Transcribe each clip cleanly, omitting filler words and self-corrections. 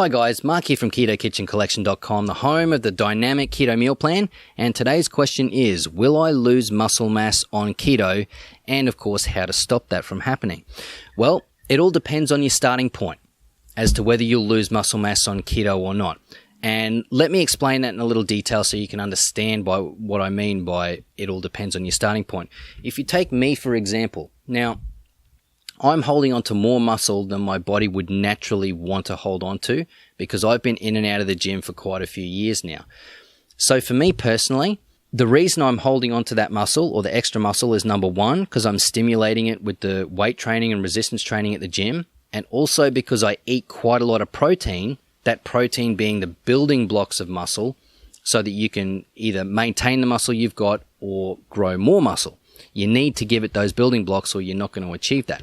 Hi guys, Mark here from KetoKitchenCollection.com, the home of the dynamic keto meal plan, and today's question is, will I lose muscle mass on keto? And of course, how to stop that from happening. Well, it all depends on your starting point as to whether you'll lose muscle mass on keto or not. And let me explain that in a little detail so you can understand by what I mean by it all depends on your starting point. If you take me, for example, now, I'm holding on to more muscle than my body would naturally want to hold on to because I've been in and out of the gym for quite a few years now. So for me personally, the reason I'm holding on to that muscle or the extra muscle is number one, because I'm stimulating it with the weight training and resistance training at the gym, and also because I eat quite a lot of protein, that protein being the building blocks of muscle so that you can either maintain the muscle you've got or grow more muscle. You need to give it those building blocks or you're not going to achieve that.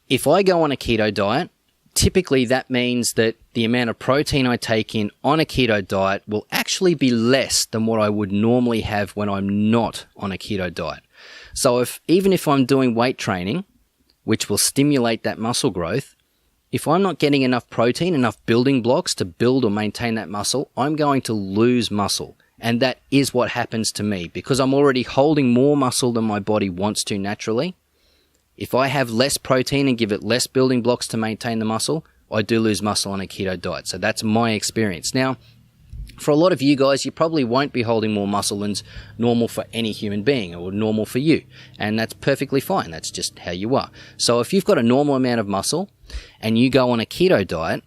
If I go on a keto diet, typically that means that the amount of protein I take in on a keto diet will actually be less than what I would normally have when I'm not on a keto diet. So even if I'm doing weight training, which will stimulate that muscle growth, if I'm not getting enough protein, enough building blocks to build or maintain that muscle, I'm going to lose muscle. And that is what happens to me because I'm already holding more muscle than my body wants to naturally. If I have less protein and give it less building blocks to maintain the muscle, I do lose muscle on a keto diet. So that's my experience. Now, for a lot of you guys, you probably won't be holding more muscle than's normal for any human being or normal for you. And that's perfectly fine. That's just how you are. So if you've got a normal amount of muscle and you go on a keto diet,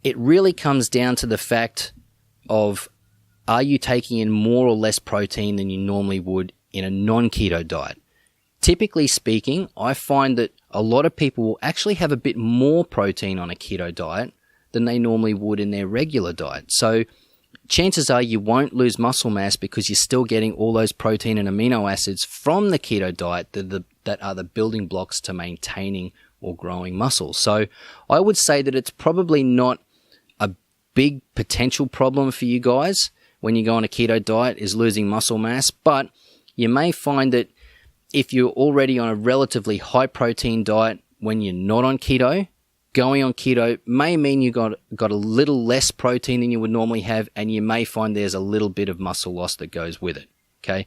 it really comes down to the fact of, are you taking in more or less protein than you normally would in a non-keto diet? Typically speaking, I find that a lot of people will actually have a bit more protein on a keto diet than they normally would in their regular diet. So chances are you won't lose muscle mass because you're still getting all those protein and amino acids from the keto diet that are the building blocks to maintaining or growing muscle. So I would say that it's probably not a big potential problem for you guys when you go on a keto diet is losing muscle mass, but you may find that if you're already on a relatively high protein diet when you're not on keto, going on keto may mean you got a little less protein than you would normally have, and you may find there's a little bit of muscle loss that goes with it, okay?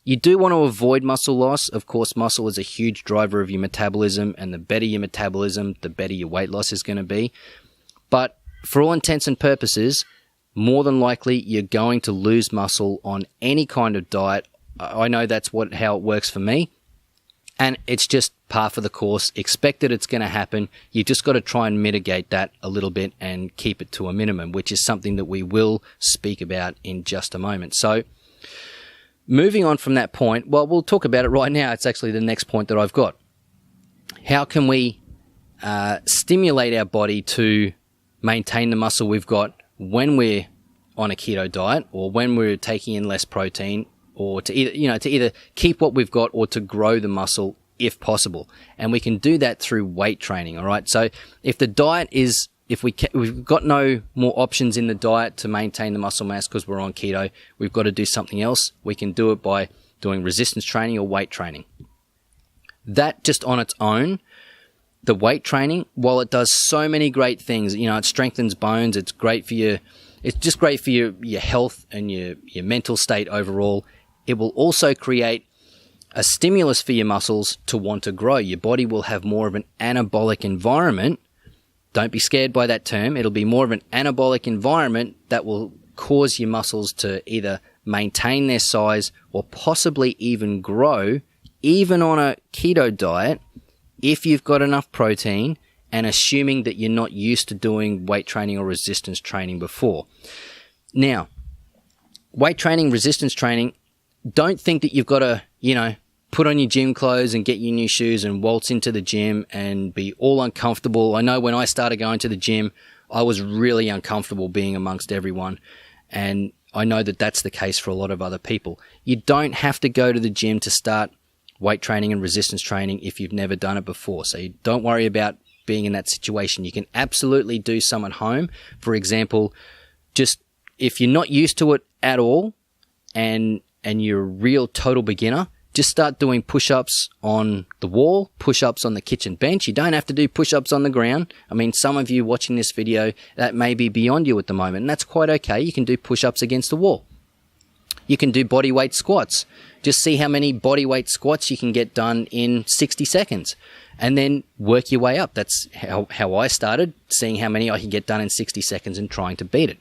You do want to avoid muscle loss. Of course, muscle is a huge driver of your metabolism, and the better your metabolism, the better your weight loss is going to be. But for all intents and purposes, more than likely you're going to lose muscle on any kind of diet. I know that's how it works for me, and it's just par for the course. Expect that it's going to happen. You just got to try and mitigate that a little bit and keep it to a minimum, which is something that we will speak about in just a moment. So moving on from that point, well, we'll talk about it right now. It's actually the next point that I've got. How can we stimulate our body to maintain the muscle we've got when we're on a keto diet or when we're taking in less protein, or to either keep what we've got or to grow the muscle if possible. And we can do that through weight training, all right? So if the diet is, we've got no more options in the diet to maintain the muscle mass because we're on keto, we've got to do something else. We can do it by doing resistance training or weight training. That just on its own, the weight training, while it does so many great things, it strengthens bones, it's great for it's just great for your health and your mental state overall. It will also create a stimulus for your muscles to want to grow. Your body will have more of an anabolic environment. Don't be scared by that term. It'll be more of an anabolic environment that will cause your muscles to either maintain their size or possibly even grow, even on a keto diet, if you've got enough protein and assuming that you're not used to doing weight training or resistance training before. Now, weight training, resistance training, don't think that you've got to, put on your gym clothes and get your new shoes and waltz into the gym and be all uncomfortable. I know when I started going to the gym, I was really uncomfortable being amongst everyone. And I know that that's the case for a lot of other people. You don't have to go to the gym to start weight training and resistance training if you've never done it before. So you don't worry about being in that situation. You can absolutely do some at home. For example, just if you're not used to it at all and you're a real total beginner, just start doing push-ups on the wall, push-ups on the kitchen bench. You don't have to do push-ups on the ground. I mean, some of you watching this video, that may be beyond you at the moment, and that's quite okay. You can do push-ups against the wall. You can do body weight squats. Just see how many body weight squats you can get done in 60 seconds, and then work your way up. That's how I started, seeing how many I could get done in 60 seconds and trying to beat it.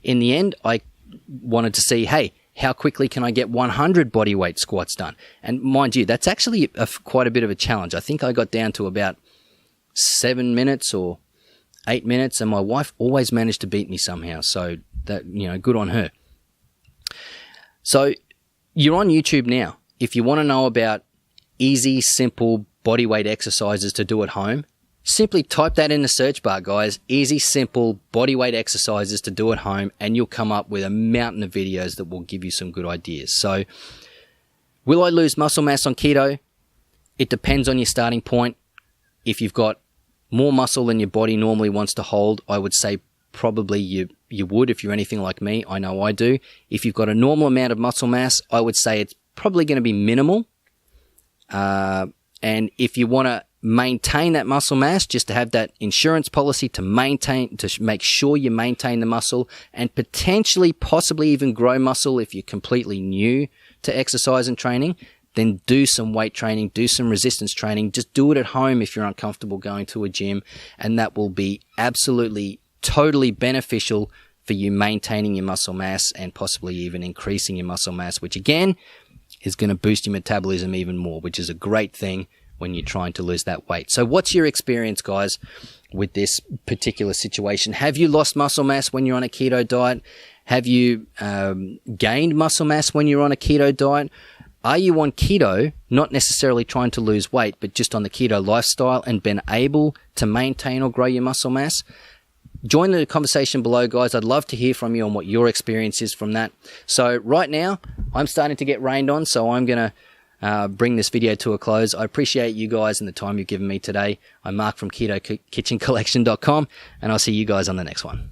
In the end, I wanted to see, hey, how quickly can I get 100 body weight squats done? And mind you, that's actually quite a bit of a challenge. I think I got down to about 7 minutes or 8 minutes, and my wife always managed to beat me somehow. So that, good on her. So you're on YouTube now. If you want to know about easy, simple body weight exercises to do at home, simply type that in the search bar, guys. Easy, simple body weight exercises to do at home, and you'll come up with a mountain of videos that will give you some good ideas. So, will I lose muscle mass on keto? It depends on your starting point. If you've got more muscle than your body normally wants to hold, I would say probably you would if you're anything like me. I know I do. If you've got a normal amount of muscle mass, I would say it's probably going to be minimal. And if you want to maintain that muscle mass, just to have that insurance policy to make sure you maintain the muscle and possibly even grow muscle if you're completely new to exercise and training, then do some weight training, do some resistance training. Just do it at home if you're uncomfortable going to a gym, and that will be absolutely, totally beneficial for you maintaining your muscle mass and possibly even increasing your muscle mass, which again is going to boost your metabolism even more, which is a great thing when you're trying to lose that weight. So what's your experience, guys, with this particular situation? Have you lost muscle mass when you're on a keto diet? Have you gained muscle mass when you're on a keto diet? Are you on keto, not necessarily trying to lose weight, but just on the keto lifestyle and been able to maintain or grow your muscle mass? Join the conversation below, guys. I'd love to hear from you on what your experience is from that. So right now, I'm starting to get rained on, so I'm going to bring this video to a close. I appreciate you guys and the time you've given me today. I'm Mark from KetoKitchenCollection.com, and I'll see you guys on the next one.